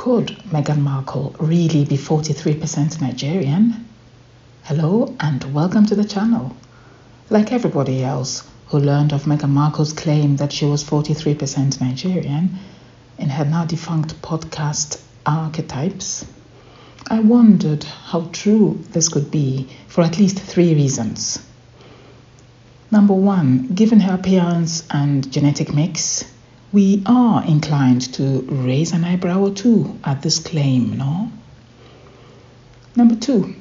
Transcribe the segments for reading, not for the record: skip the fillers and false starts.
Could Meghan Markle really be 43% Nigerian? Hello and welcome to the channel. Like everybody else who learned of Meghan Markle's claim that she was 43% Nigerian in her now defunct podcast Archetypes, I wondered how true this could be for at least 3 reasons. Number 1, given her appearance and genetic mix, we are inclined to raise an eyebrow or two at this claim, no? Number 2,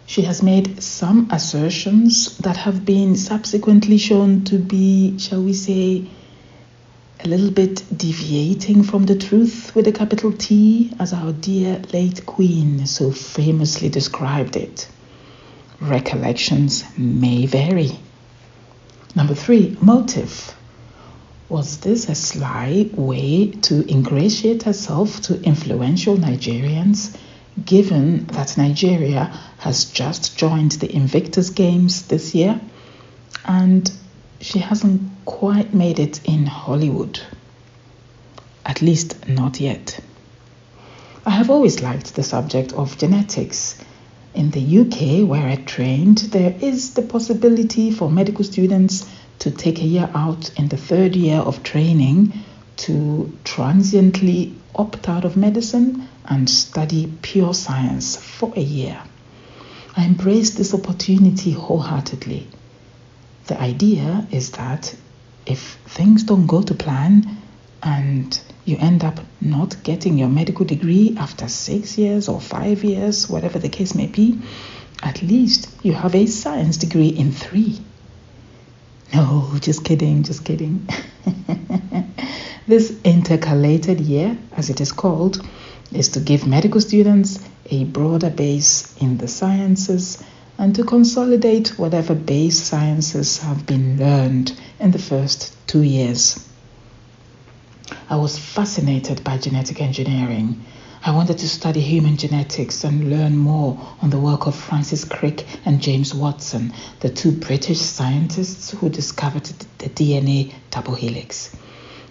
she has made some assertions that have been subsequently shown to be, shall we say, a little bit deviating from the truth with a capital T, as our dear late Queen so famously described it. Recollections may vary. Number 3, motive. Was this a sly way to ingratiate herself to influential Nigerians, given that Nigeria has just joined the Invictus Games this year and she hasn't quite made it in Hollywood? At least not yet. I have always liked the subject of genetics. In the UK, where I trained, there is the possibility for medical students to take a year out in the 3rd year of training to transiently opt out of medicine and study pure science for a year. I embraced this opportunity wholeheartedly. The idea is that if things don't go to plan and you end up not getting your medical degree after 6 years or 5 years, whatever the case may be, at least you have a science degree in 3. No, just kidding. This intercalated year, as it is called, is to give medical students a broader base in the sciences and to consolidate whatever base sciences have been learned in the first 2 years. I was fascinated by genetic engineering. I wanted to study human genetics and learn more on the work of Francis Crick and James Watson, the 2 British scientists who discovered the DNA double helix.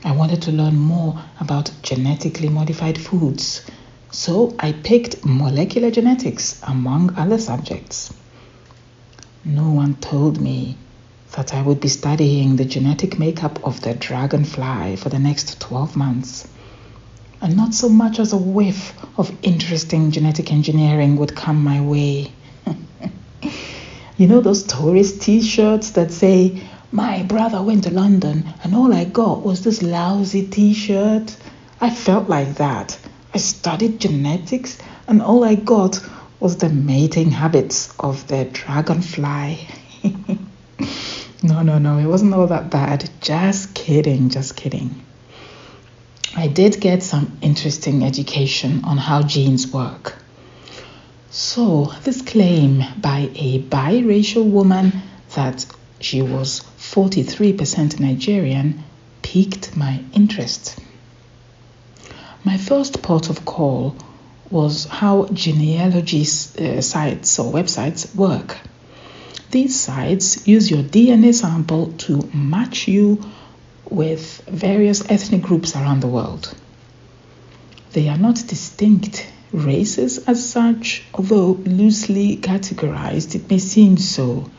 I wanted to learn more about genetically modified foods, so I picked molecular genetics among other subjects. No one told me that I would be studying the genetic makeup of the dragonfly for the next 12 months. And not so much as a whiff of interesting genetic engineering would come my way. You know those tourist t-shirts that say, "My brother went to London and all I got was this lousy t-shirt"? I felt like that. I studied genetics and all I got was the mating habits of the dragonfly. No, it wasn't all that bad. Just kidding. I did get some interesting education on how genes work. So, this claim by a biracial woman that she was 43% Nigerian piqued my interest. My first port of call was how genealogy sites or websites work. These sites use your DNA sample to match you with various ethnic groups around the world. They are not distinct races as such, although loosely categorized it may seem so.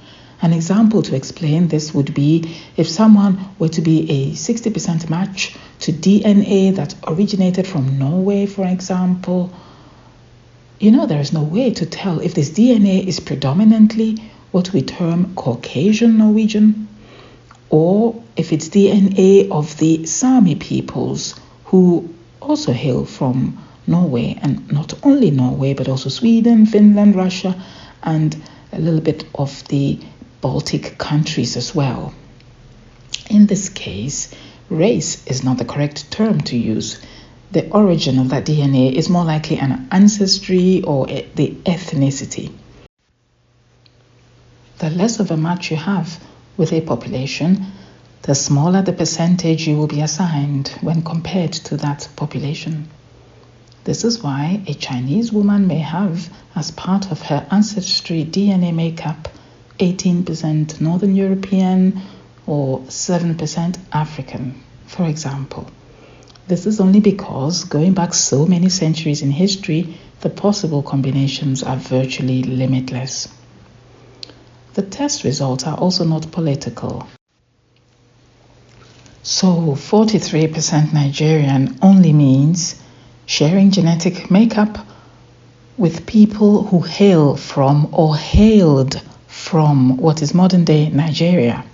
An example to explain this would be if someone were to be a 60% match to DNA that originated from Norway, for example. There is no way to tell if this DNA is predominantly what we term Caucasian Norwegian, or if it's DNA of the Sami peoples who also hail from Norway, and not only Norway, but also Sweden, Finland, Russia, and a little bit of the Baltic countries as well. In this case, race is not the correct term to use. The origin of that DNA is more likely an ancestry or the ethnicity. The less of a match you have with a population, the smaller the percentage you will be assigned when compared to that population. This is why a Chinese woman may have, as part of her ancestry DNA makeup, 18% Northern European or 7% African, for example. This is only because, going back so many centuries in history, the possible combinations are virtually limitless. The test results are also not political. So 43% Nigerian only means sharing genetic makeup with people who hail from or hailed from what is modern-day Nigeria,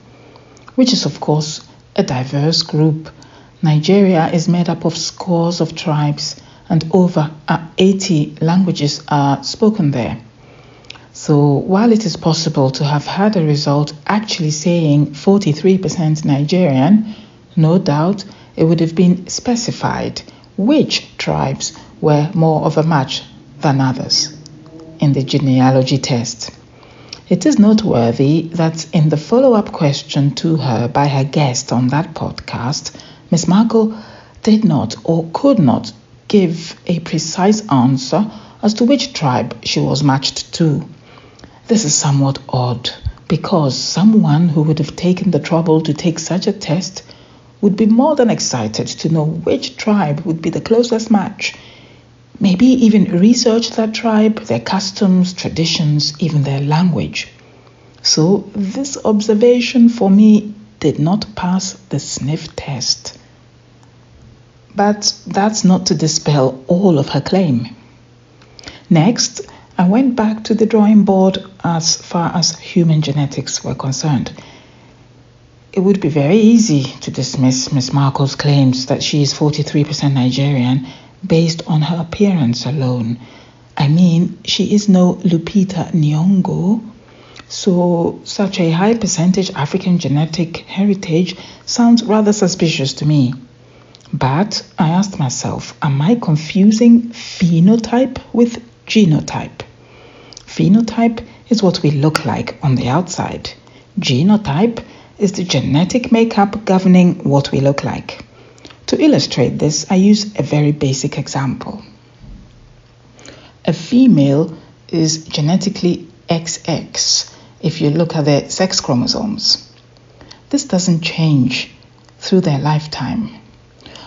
which is of course a diverse group. Nigeria is made up of scores of tribes and over 80 languages are spoken there. So while it is possible to have had a result actually saying 43% Nigerian, no doubt it would have been specified which tribes were more of a match than others in the genealogy test. It is noteworthy that in the follow-up question to her by her guest on that podcast, Ms. Markle did not or could not give a precise answer as to which tribe she was matched to. This is somewhat odd because someone who would have taken the trouble to take such a test would be more than excited to know which tribe would be the closest match. Maybe even research that tribe, their customs, traditions, even their language. So this observation for me did not pass the sniff test. But that's not to dispel all of her claim. Next, I went back to the drawing board as far as human genetics were concerned. It would be very easy to dismiss Ms. Markle's claims that she is 43% Nigerian based on her appearance alone. I mean, she is no Lupita Nyong'o, so such a high percentage African genetic heritage sounds rather suspicious to me. But I asked myself, am I confusing phenotype with genotype? Phenotype is what we look like on the outside. Genotype is the genetic makeup governing what we look like. To illustrate this, I use a very basic example. A female is genetically XX if you look at their sex chromosomes. This doesn't change through their lifetime.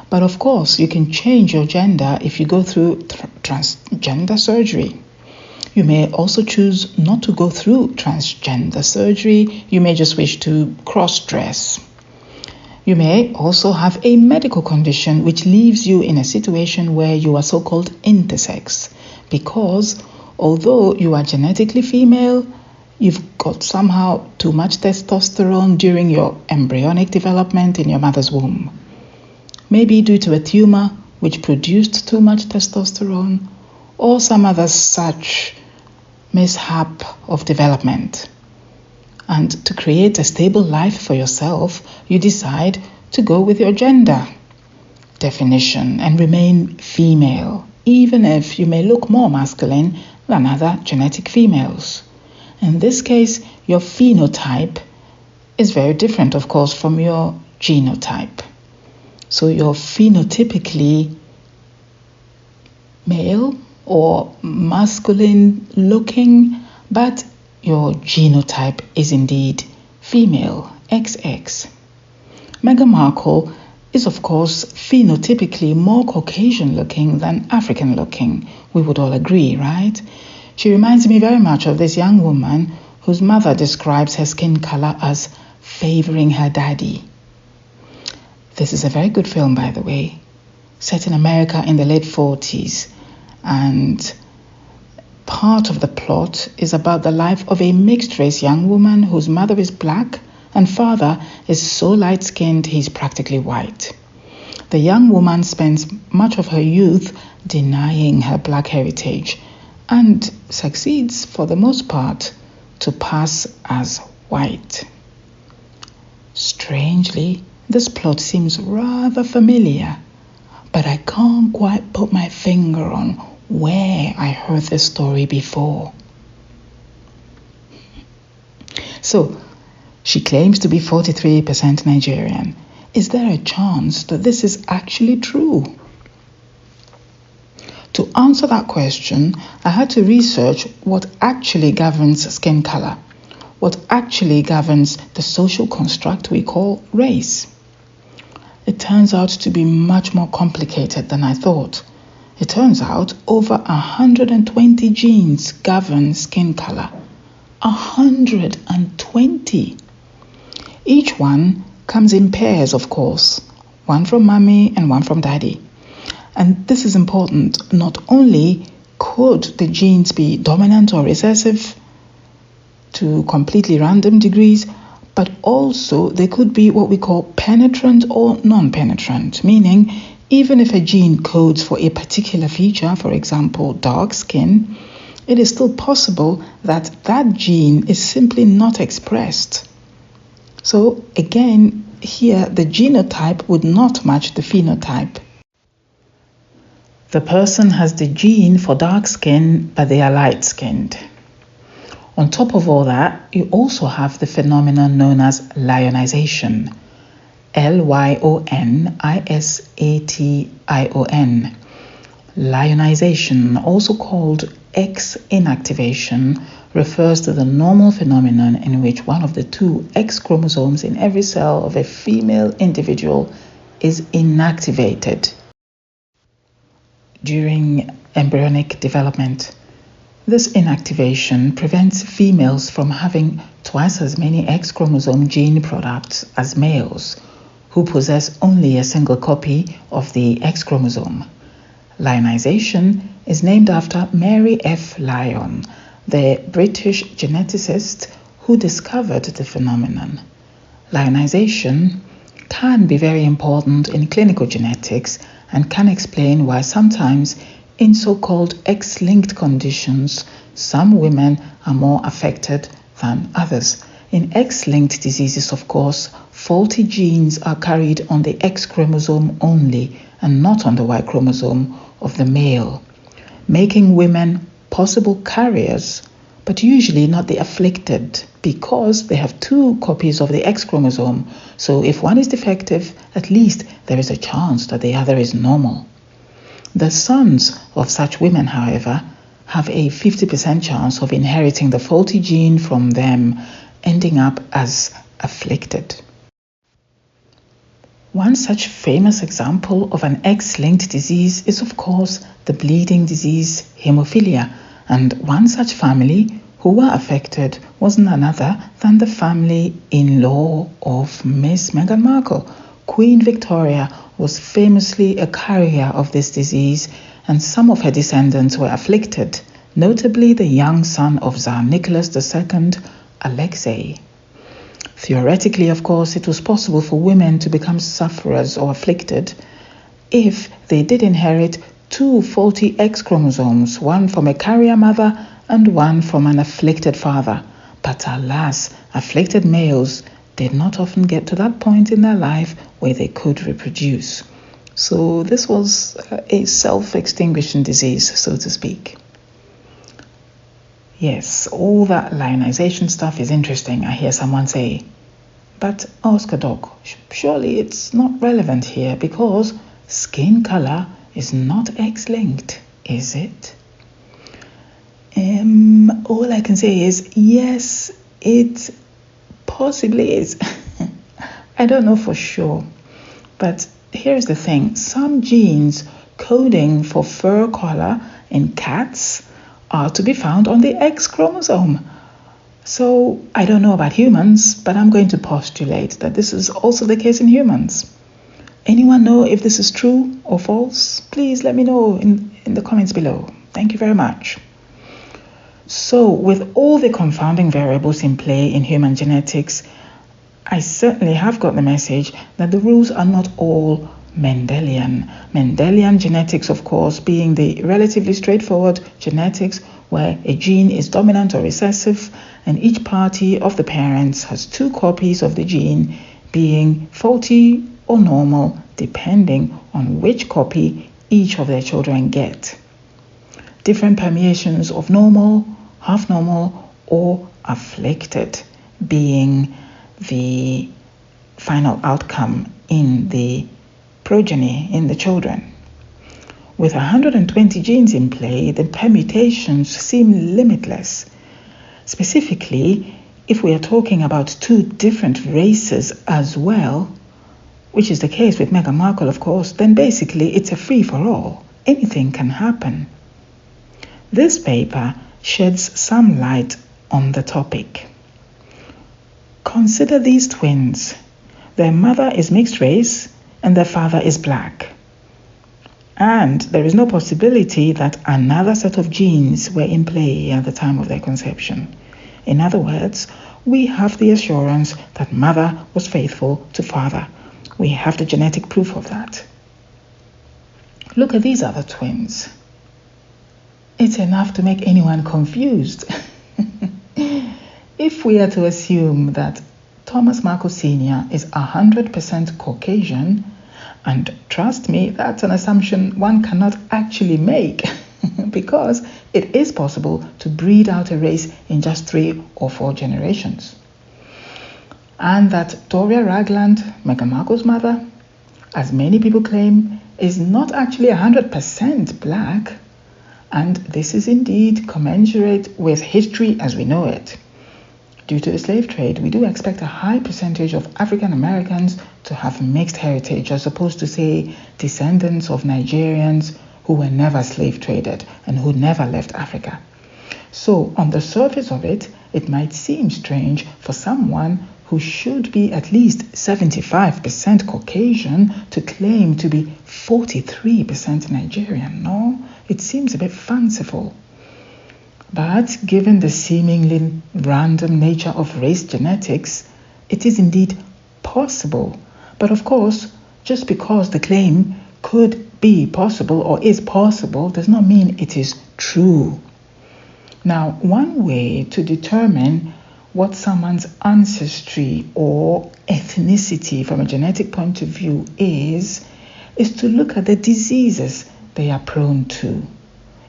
But of course, you can change your gender if you go through transgender surgery. You may also choose not to go through transgender surgery. You may just wish to cross-dress. You may also have a medical condition which leaves you in a situation where you are so-called intersex, because although you are genetically female, you've got somehow too much testosterone during your embryonic development in your mother's womb. Maybe due to a tumor which produced too much testosterone, or some other such mishap of development. And to create a stable life for yourself, you decide to go with your gender definition and remain female, even if you may look more masculine than other genetic females. In this case, your phenotype is very different, of course, from your genotype. So you're phenotypically male or masculine looking, but your genotype is indeed female, XX. Meghan Markle is of course phenotypically more Caucasian looking than African looking. We would all agree, right? She reminds me very much of this young woman whose mother describes her skin color as favoring her daddy. This is a very good film, by the way, set in America in the late 40s. And part of the plot is about the life of a mixed-race young woman whose mother is black and father is so light-skinned he's practically white. The young woman spends much of her youth denying her black heritage and succeeds, for the most part, to pass as white. Strangely, this plot seems rather familiar, but I can't quite put my finger on where I heard this story before. So, she claims to be 43% Nigerian. Is there a chance that this is actually true? To answer that question, I had to research what actually governs skin color, what actually governs the social construct we call race. it turns out to be much more complicated than I thought. It turns out over 120 genes govern skin color. 120! Each one comes in pairs, of course, one from mommy and one from daddy. And this is important. Not only could the genes be dominant or recessive to completely random degrees, but also they could be what we call penetrant or non-penetrant, meaning even if a gene codes for a particular feature, for example, dark skin, it is still possible that that gene is simply not expressed. So again, here the genotype would not match the phenotype. The person has the gene for dark skin, but they are light-skinned. On top of all that, you also have the phenomenon known as lionization. Lyonisation. Lionization, also called X inactivation, refers to the normal phenomenon in which one of the two X chromosomes in every cell of a female individual is inactivated during embryonic development. This inactivation prevents females from having twice as many X chromosome gene products as males, who possess only a single copy of the X chromosome. Lionization is named after Mary F. Lyon, the British geneticist who discovered the phenomenon. Lionization can be very important in clinical genetics and can explain why sometimes in so-called X-linked conditions, some women are more affected than others. In X-linked diseases, of course, faulty genes are carried on the X chromosome only and not on the Y chromosome of the male, making women possible carriers, but usually not the afflicted, because they have two copies of the X chromosome. So if one is defective, at least there is a chance that the other is normal. The sons of such women, however, have a 50% chance of inheriting the faulty gene from them, ending up as afflicted. One such famous example of an X-linked disease is, of course, the bleeding disease hemophilia, and one such family who were affected was none other than the family-in-law of Miss Meghan Markle. Queen Victoria was famously a carrier of this disease, and some of her descendants were afflicted, notably the young son of Tsar Nicholas II, Alexei. Theoretically, of course, it was possible for women to become sufferers or afflicted if they did inherit two faulty X chromosomes, one from a carrier mother and one from an afflicted father. But alas, afflicted males did not often get to that point in their life where they could reproduce. So this was a self-extinguishing disease, so to speak. Yes, all that lionization stuff is interesting, I hear someone say. But Askadoc, surely it's not relevant here because skin color is not X-linked, is it? All I can say is yes, it possibly is. I don't know for sure. But here's the thing. Some genes coding for fur color in cats are to be found on the X chromosome. So I don't know about humans, but I'm going to postulate that this is also the case in humans. Anyone know if this is true or false? Please let me know in the comments below. Thank you very much. So with all the confounding variables in play in human genetics, I certainly have got the message that the rules are not all Mendelian. Mendelian genetics, of course, being the relatively straightforward genetics where a gene is dominant or recessive and each party of the parents has two copies of the gene, being faulty or normal depending on which copy each of their children get. Different permeations of normal, half normal, or afflicted being the final outcome in the progeny, in the children. With 120 genes in play, the permutations seem limitless. Specifically, if we are talking about two different races as well, which is the case with Meghan Markle, of course, then basically it's a free-for-all. Anything can happen. This paper sheds some light on the topic. Consider these twins. Their mother is mixed race and their father is black. And there is no possibility that another set of genes were in play at the time of their conception. In other words, we have the assurance that mother was faithful to father. We have the genetic proof of that. Look at these other twins. It's enough to make anyone confused. If we are to assume that Thomas Markle Sr. is 100% Caucasian, and trust me, that's an assumption one cannot actually make because it is possible to breed out a race in just 3 or 4 generations. And that Toria Ragland, Meghan Markle's mother, as many people claim, is not actually 100% black, and this is indeed commensurate with history as we know it. Due to the slave trade, we do expect a high percentage of African Americans to have mixed heritage, as opposed to, say, descendants of Nigerians who were never slave traded and who never left Africa. So, on the surface of it, it might seem strange for someone who should be at least 75% Caucasian to claim to be 43% Nigerian. No, it seems a bit fanciful. But given the seemingly random nature of race genetics, it is indeed possible. But of course, just because the claim could be possible or is possible does not mean it is true. Now, one way to determine what someone's ancestry or ethnicity from a genetic point of view is to look at the diseases they are prone to.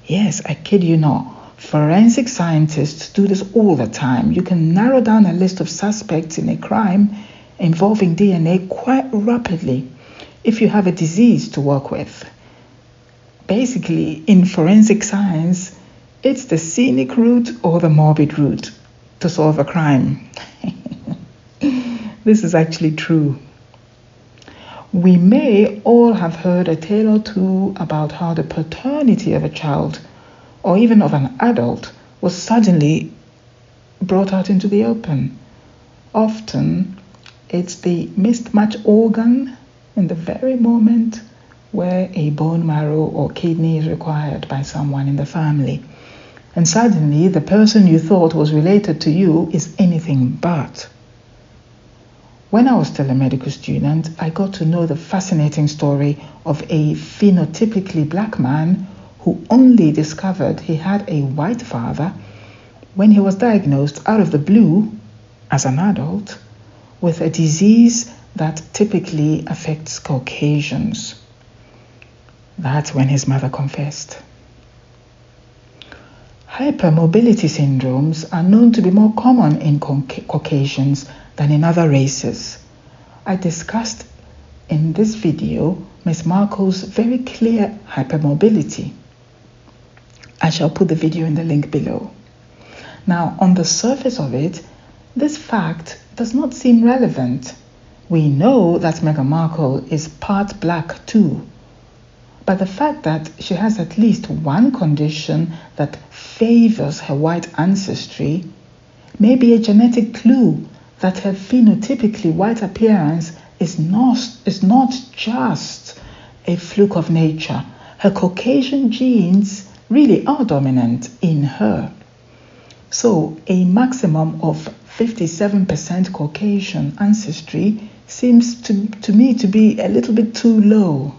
Yes, I kid you not. Forensic scientists do this all the time. You can narrow down a list of suspects in a crime involving DNA quite rapidly if you have a disease to work with. Basically, in forensic science, it's the scenic route or the morbid route to solve a crime. This is actually true. We may all have heard a tale or two about how the paternity of a child or even of an adult was suddenly brought out into the open. Often, it's the mismatched organ in the very moment where a bone marrow or kidney is required by someone in the family. And suddenly, the person you thought was related to you is anything but. When I was still a medical student, I got to know the fascinating story of a phenotypically black man who only discovered he had a white father when he was diagnosed out of the blue as an adult with a disease that typically affects Caucasians. That's when his mother confessed. Hypermobility syndromes are known to be more common in Caucasians than in other races. I discussed in this video Ms. Markle's very clear hypermobility. I shall put the video in the link below. Now, on the surface of it, this fact does not seem relevant. We know that Meghan Markle is part black too. But the fact that she has at least one condition that favors her white ancestry may be a genetic clue that her phenotypically white appearance is not just a fluke of nature. Her Caucasian genes really are dominant in her. So a maximum of 57% Caucasian ancestry seems to me to be a little bit too low.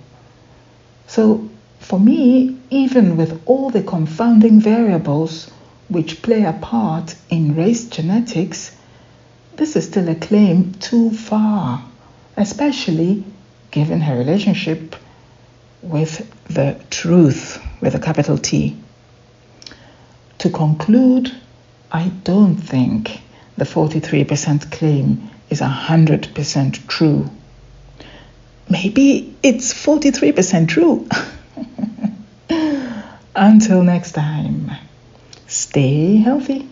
So for me, even with all the confounding variables which play a part in race genetics, this is still a claim too far, especially given her relationship with the truth, with a capital T. To conclude, I don't think the 43% claim is 100% true. Maybe it's 43% true. Until next time, stay healthy.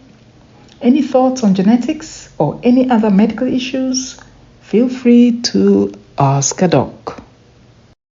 Any thoughts on genetics or any other medical issues? Feel free to Askadoc.